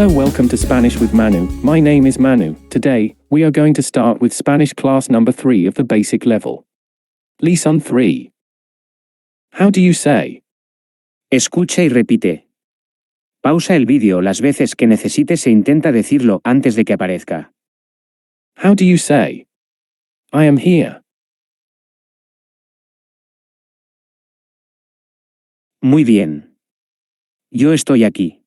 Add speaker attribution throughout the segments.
Speaker 1: Hello, welcome to Spanish with Manu. My name is Manu. Today, we are going to start with Spanish class number 3 of the basic level. Lesson 3. How do you say?
Speaker 2: Escucha y repite. Pausa el vídeo las veces que necesites e intenta decirlo antes de que aparezca.
Speaker 1: How do you say? I am here.
Speaker 2: Muy bien. Yo estoy aquí.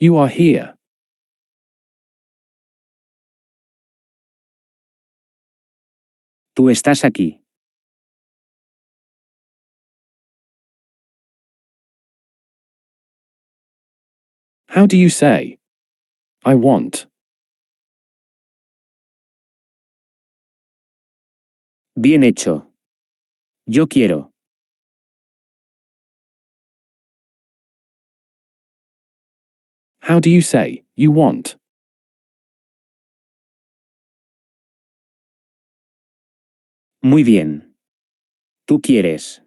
Speaker 1: You are here.
Speaker 2: Tú estás aquí.
Speaker 1: How do you say? I want.
Speaker 2: Bien hecho. Yo quiero.
Speaker 1: How do you say, you want?
Speaker 2: Muy bien. Tú quieres.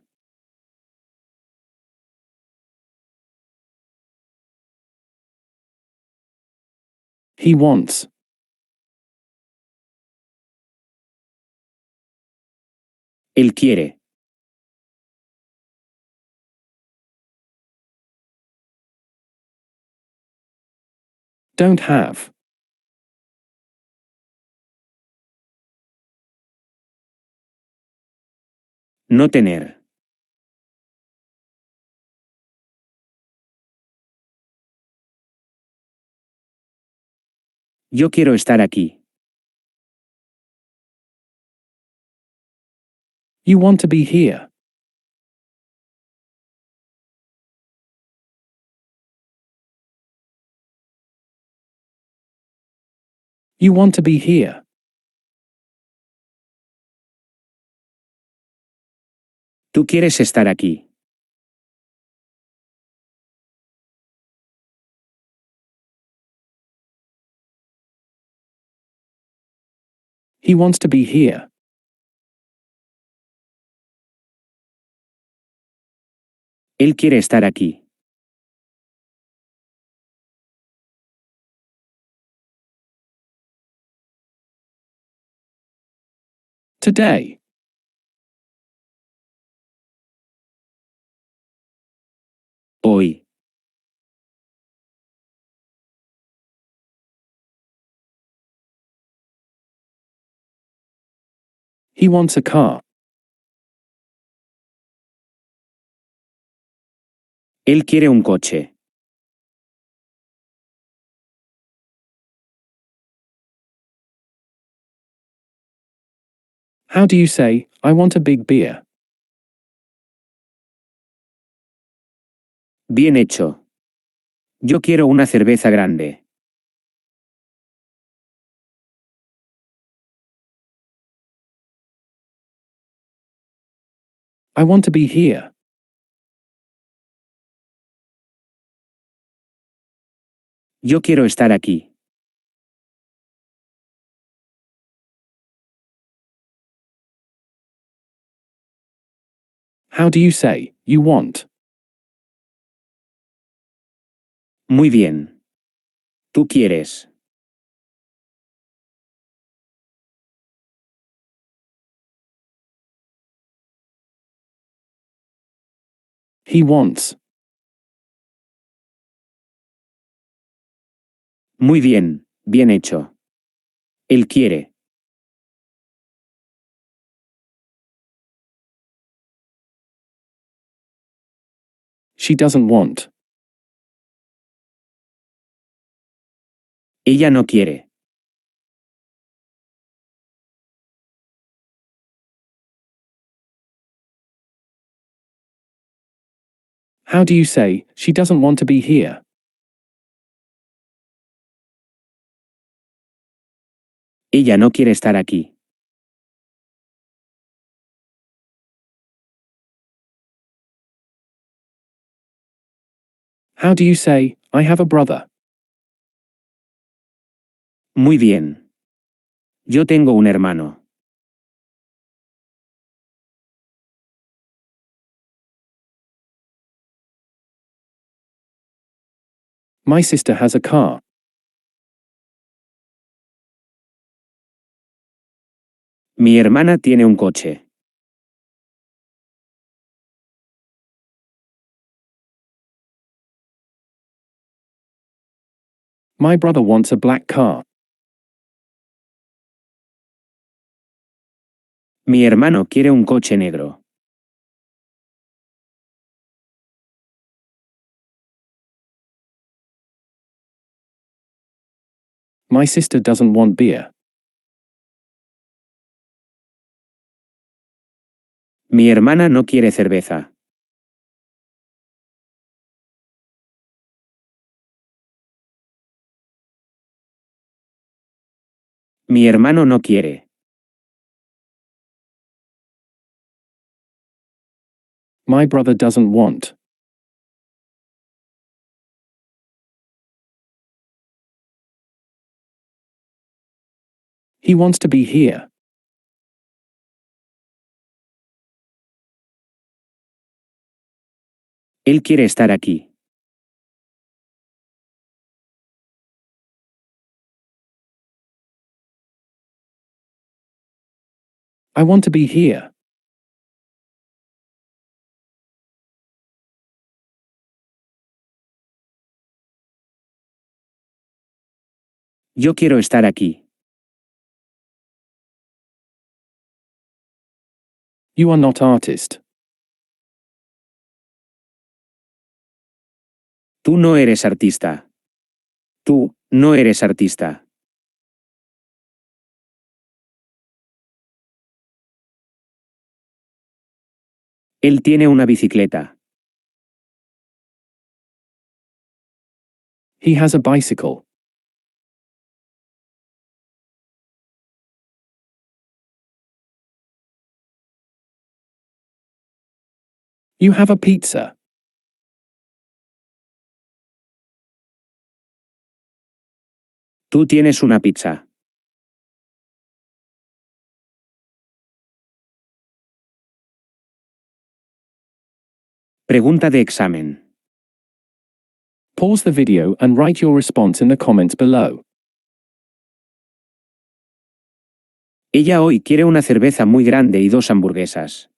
Speaker 1: He wants.
Speaker 2: Él quiere.
Speaker 1: Don't have.
Speaker 2: No tener. Yo quiero estar aquí.
Speaker 1: You want to be here. You want to be here.
Speaker 2: Tú quieres estar aquí.
Speaker 1: He wants to be here.
Speaker 2: Él quiere estar aquí.
Speaker 1: Today.
Speaker 2: Hoy.
Speaker 1: He wants a car.
Speaker 2: Él quiere un coche.
Speaker 1: How do you say, I want a big beer?
Speaker 2: Bien hecho. Yo quiero una cerveza grande.
Speaker 1: I want to be here.
Speaker 2: Yo quiero estar aquí.
Speaker 1: How do you say, you want?
Speaker 2: Muy bien. Tú quieres.
Speaker 1: He wants.
Speaker 2: Muy bien. Bien hecho. Él quiere.
Speaker 1: She doesn't want.
Speaker 2: Ella no quiere.
Speaker 1: How do you say, she doesn't want to be here?
Speaker 2: Ella no quiere estar aquí.
Speaker 1: How do you say, I have a brother?
Speaker 2: Muy bien. Yo tengo un hermano.
Speaker 1: My sister has a car.
Speaker 2: Mi hermana tiene un coche.
Speaker 1: My brother wants a black car.
Speaker 2: Mi hermano quiere un coche negro.
Speaker 1: My sister doesn't want beer.
Speaker 2: Mi hermana no quiere cerveza. Mi hermano no quiere.
Speaker 1: My brother doesn't want. He wants to be here.
Speaker 2: Él quiere estar aquí.
Speaker 1: I want to be here.
Speaker 2: Yo quiero estar aquí.
Speaker 1: You are not artist.
Speaker 2: Tú no eres artista. Tú no eres artista. Él tiene una bicicleta.
Speaker 1: He has a bicycle. You have a pizza.
Speaker 2: Tú tienes una pizza. Pregunta de examen.
Speaker 1: Pause the video and write your response in the comments below.
Speaker 2: Ella hoy quiere una cerveza muy grande y 2 hamburguesas.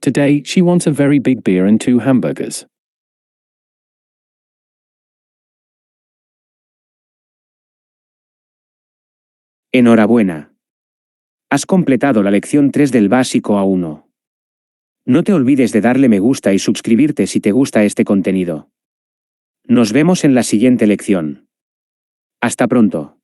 Speaker 1: Today, she wants a very big beer and 2 hamburgers.
Speaker 2: Enhorabuena. Has completado la lección 3 del básico A1. No te olvides de darle me gusta y suscribirte si te gusta este contenido. Nos vemos en la siguiente lección. Hasta pronto.